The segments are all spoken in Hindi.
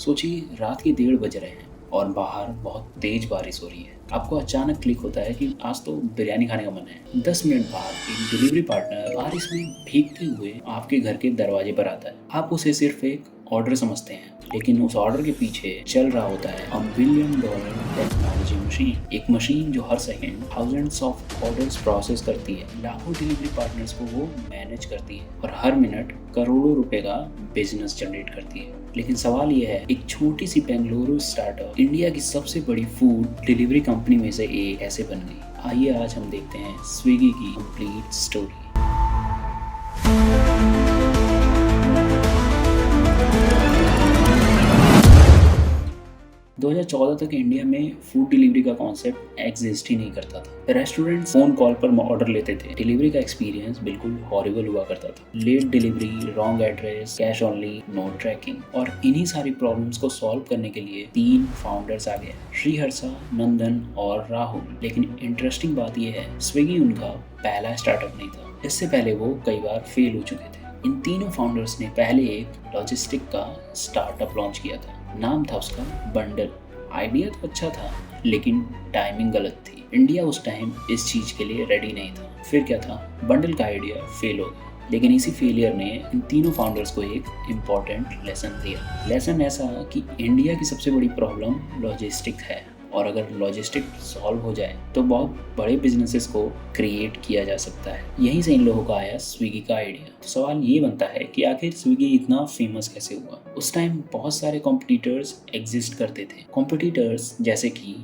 सोचिए रात के 1:30 बज रहे हैं और बाहर बहुत तेज बारिश हो रही है। आपको अचानक क्लिक होता है कि आज तो बिरयानी खाने का मन है। 10 मिनट बाद एक डिलीवरी पार्टनर बारिश में भीगते हुए आपके घर के दरवाजे पर आता है। आप उसे सिर्फ एक ऑर्डर समझते हैं, लेकिन उस ऑर्डर के पीछे चल रहा होता है $1 बिलियन टेक्नोलॉजी मशीन। एक मशीन जो हर second thousands of orders process करती है, लाखों डिलीवरी पार्टनर्स को वो मैनेज करती है और हर मिनट करोड़ों रुपए का बिजनेस जनरेट करती है। लेकिन सवाल यह है, एक छोटी सी बेंगलुरु स्टार्टअप इंडिया की सबसे बड़ी फूड डिलीवरी कंपनी में से एक कैसे बन गई? आइए आज हम देखते हैं स्विगी की कंप्लीट स्टोरी। 2014 तक इंडिया में फूड डिलीवरी का कॉन्सेप्ट एग्जिस्ट ही नहीं करता था। रेस्टोरेंट फोन कॉल पर ऑर्डर लेते थे। डिलीवरी का एक्सपीरियंस बिल्कुल हॉरिबल हुआ करता था। Late delivery, wrong address, cash only, no tracking. और इन्हीं सारी प्रॉब्लम्स को सॉल्व करने के लिए 3 फाउंडर्स आ गए, श्रीहर्षा, नंदन और राहुल। लेकिन इंटरेस्टिंग बात यह है, स्विगी उनका पहला स्टार्टअप नहीं था। इससे पहले वो कई बार फेल हो चुके थे। इन तीनों फाउंडर्स ने पहले एक लॉजिस्टिक का स्टार्टअप लॉन्च किया था। नाम था उसका बंडल। आइडिया तो अच्छा था, लेकिन टाइमिंग गलत थी। इंडिया उस टाइम इस चीज के लिए रेडी नहीं था। फिर क्या था, बंडल का आइडिया फेल हो गया। लेकिन इसी फेलियर ने इन तीनों फाउंडर्स को एक इम्पॉर्टेंट लेसन दिया। लेसन ऐसा कि इंडिया की सबसे बड़ी प्रॉब्लम लॉजिस्टिक है, और अगर लॉजिस्टिक सॉल्व हो जाए तो बहुत बड़े बिजनेसेस को क्रिएट किया जा सकता है। यहीं से इन लोगों का आया स्विगी का आइडिया। तो सवाल ये बनता है कि आखिर स्विगी इतना फेमस कैसे हुआ? उस टाइम बहुत सारे कॉम्पिटिटर्स एग्जिस्ट करते थे। कॉम्पिटिटर्स जैसे कि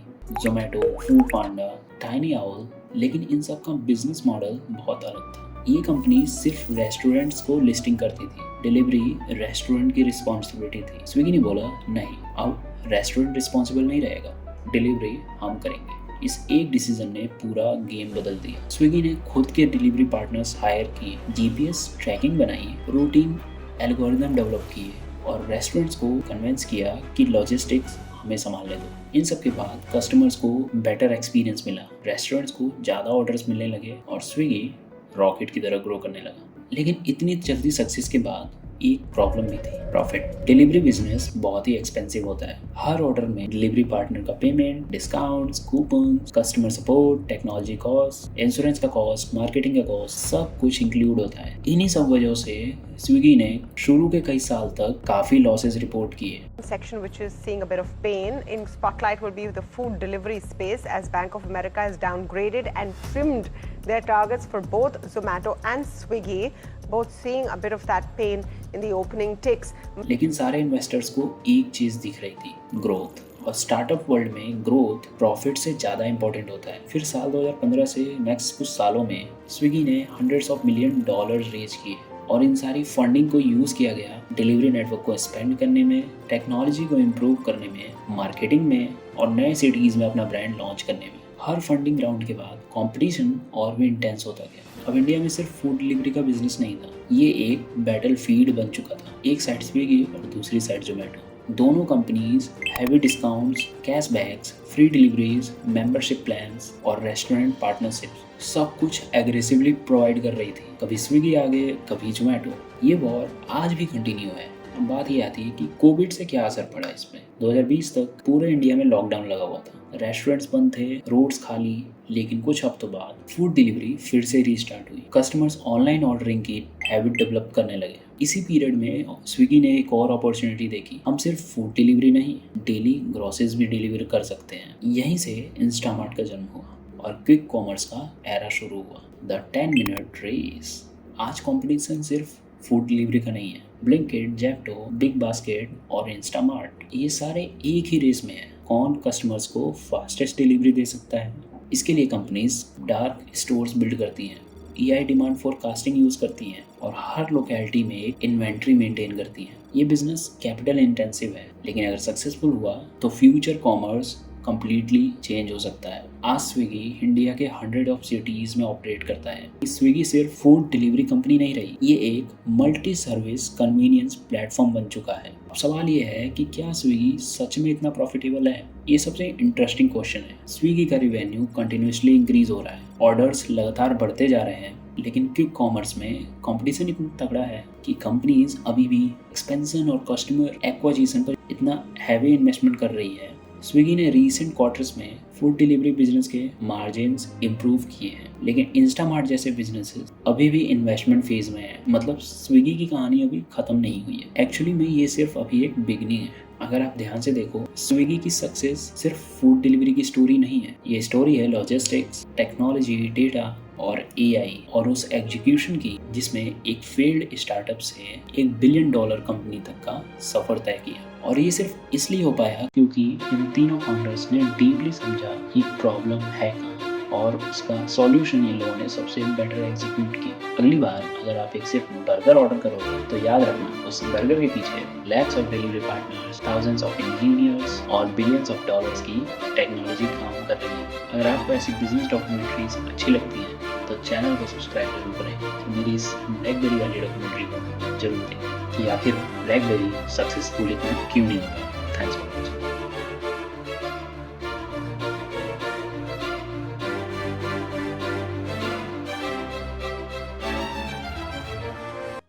जोमेटो, फूड पांडा, टाइनी आउल। लेकिन इन सब का बिजनेस मॉडल बहुत अलग था। ये कंपनी सिर्फ रेस्टोरेंट्स को लिस्टिंग करती थी। डिलीवरी रेस्टोरेंट की रिस्पॉन्सिबिलिटी थी। स्विगी ने बोला नहीं, अब रेस्टोरेंट रिस्पॉन्सिबल नहीं रहेगा, डिलीवरी हम करेंगे। इस एक डिसीजन ने पूरा गेम बदल दिया। स्विगी ने खुद के डिलीवरी पार्टनर्स हायर किए, जीपीएस ट्रैकिंग बनाई, रूटिंग एल्गोरिदम डेवलप किए और रेस्टोरेंट्स को कन्विंस किया कि लॉजिस्टिक्स हमें संभालने दो। इन सब के बाद कस्टमर्स को बेटर एक्सपीरियंस मिला, रेस्टोरेंट्स को ज़्यादा ऑर्डर्स मिलने लगे और स्विगी रॉकेट की तरह ग्रो करने लगा। लेकिन इतनी जल्दी सक्सेस के बाद एक प्रॉब्लम भी थी, प्रॉफिट। डिलीवरी बिजनेस बहुत ही एक्सपेंसिव होता है। हर ऑर्डर में डिलीवरी पार्टनर का payment, discounts, coupons, customer support, technology cost, insurance का कॉस्ट, मार्केटिंग का कॉस्ट, सब कुछ इंक्लूड होता है। इन्हीं सब वजहों से स्विगी ने शुरू के कई साल तक काफी लॉसेस रिपोर्ट किए। Section which is seeing a bit of pain in spotlight will be the food delivery space, as Bank of America has downgraded and trimmed their targets for both Zomato and Swiggy, both seeing a bit of that pain in the opening ticks. लेकिन सारे इन्वेस्टर्स को एक चीज दिख रही थी, ग्रोथ। और स्टार्टअप वर्ल्ड में ग्रोथ प्रॉफिट से ज़्यादा इंपॉर्टेंट होता है। फिर साल 2015 से नेक्स्ट कुछ सालों में स्विगी ने $100 ऑफ मिलियन रेज किए और इन सारी फंडिंग को यूज़ किया गया डिलीवरी नेटवर्क को एक्सपेंड करने में, टेक्नोलॉजी को इम्प्रूव करने में, मार्केटिंग में और नए सिटीज़ में अपना ब्रांड लॉन्च करने में। हर फंडिंग राउंड के बाद कंपटीशन और भी इंटेंस होता गया। अब इंडिया में सिर्फ फूड डिलीवरी का बिजनेस नहीं था, ये एक बैटल फील्ड बन चुका था। एक साइड स्विगी और दूसरी साइड जोमेटो। दोनों companies heavy discounts, cashbacks, free deliveries, membership plans और रेस्टोरेंट पार्टनरशिप्स सब कुछ एग्रेसिवली प्रोवाइड कर रही थी। कभी स्विगी आगे, कभी जोमेटो। ये वॉर आज भी कंटिन्यू है। अब बात ये आती है कि कोविड से क्या असर पड़ा इसमें। 2020 तक पूरे इंडिया में लॉकडाउन लगा हुआ था, रेस्टोरेंट्स बंद थे, रोड्स खाली। लेकिन कुछ हफ्तों बाद फूड डिलीवरी फिर से रीस्टार्ट हुई। कस्टमर्स ऑनलाइन ऑर्डरिंग की हैबिट डेवलप करने लगे। इसी पीरियड में स्विगी ने एक और अपॉर्चुनिटी देखी। हम सिर्फ फूड डिलीवरी नहीं, डेली ग्रोसरीज भी डिलीवर कर सकते हैं। यहीं से इंस्टामार्ट का जन्म हुआ और क्विक कॉमर्स का एरा शुरू हुआ, द 10 मिनट रेस। आज कॉम्पिटिशन सिर्फ फूड डिलीवरी का नहीं है। ब्लिंकिट, जेप्टो, बिग बास्केट और इंस्टामार्ट, ये सारे एक ही रेस में है। कौन कस्टमर्स को फास्टेस्ट डिलीवरी दे सकता है? इसके लिए कंपनीज डार्क स्टोर्स बिल्ड करती हैं, EI डिमांड फोरकास्टिंग यूज़ करती हैं और हर लोकेलिटी में एक इन्वेंट्री मेंटेन करती हैं। ये बिजनेस कैपिटल इंटेंसिव है, लेकिन अगर सक्सेसफुल हुआ तो फ्यूचर कॉमर्स कम्प्लीटली चेंज हो सकता है। आज स्विगी इंडिया के 100 ऑफ सिटीज में ऑपरेट करता है। स्विगी सिर्फ फूड डिलीवरी कंपनी नहीं रही, ये एक मल्टी सर्विस कन्वीनियंस प्लेटफॉर्म बन चुका है। अब सवाल ये है कि क्या स्विगी सच में इतना प्रॉफिटेबल है? ये सबसे इंटरेस्टिंग क्वेश्चन है। स्विगी का रिवेन्यू कंटिन्यूसली इंक्रीज हो रहा है, ऑर्डर्स लगातार बढ़ते जा रहे हैं, लेकिन क्विक कॉमर्स में कंपटीशन इतना तगड़ा है कि कंपनीज अभी भी एक्सपेंशन और कस्टमर एक्विजिशन पर इतना हैवी इन्वेस्टमेंट कर रही है। स्विगी ने रीसेंट क्वार्टर्स में फूड डिलीवरी बिजनेस के मार्जिन्स इंप्रूव किए हैं, लेकिन इंस्टामार्ट जैसे बिजनेसेस अभी भी इन्वेस्टमेंट फेज में है। मतलब स्विगी की कहानी अभी खत्म नहीं हुई है। एक्चुअली में ये सिर्फ अभी एक बिगनिंग है। अगर आप ध्यान से देखो, स्विगी की सक्सेस सिर्फ फूड डिलीवरी की स्टोरी नहीं है, ये स्टोरी है लॉजिस्टिक्स, टेक्नोलॉजी, डेटा और एआई और उस एग्जीक्यूशन की जिसमें एक फेल्ड स्टार्टअप से $1 बिलियन कंपनी तक का सफर तय किया। और ये सिर्फ इसलिए हो पाया क्योंकि इन तीनों फाउंडर्स ने डीपली समझा कि प्रॉब्लम है कहाँ और उसका सॉल्यूशन इन लोगों ने सबसे बेटर एग्जीक्यूट किया। अगली बार अगर आप एक सिर्फ बर्गर ऑर्डर करोगे तो याद रखना उस बर्गर के पीछे lakhs of delivery partners, thousands of engineers और बिलियंस ऑफ डॉलर्स की टेक्नोलॉजी काम कर रही है। अगर आपको ऐसी बिजनेस डॉक्यूमेंट्रीज अच्छी लगती हैं तो चैनल को सब्सक्राइब जरूर करें। तो मेरी इस ब्लैकबेरी वाली डॉक्यूमेंट्री को जरूर देखें कि आखिर ब्लैकबेरी सक्सेसफुल इतना क्यों नहीं होता।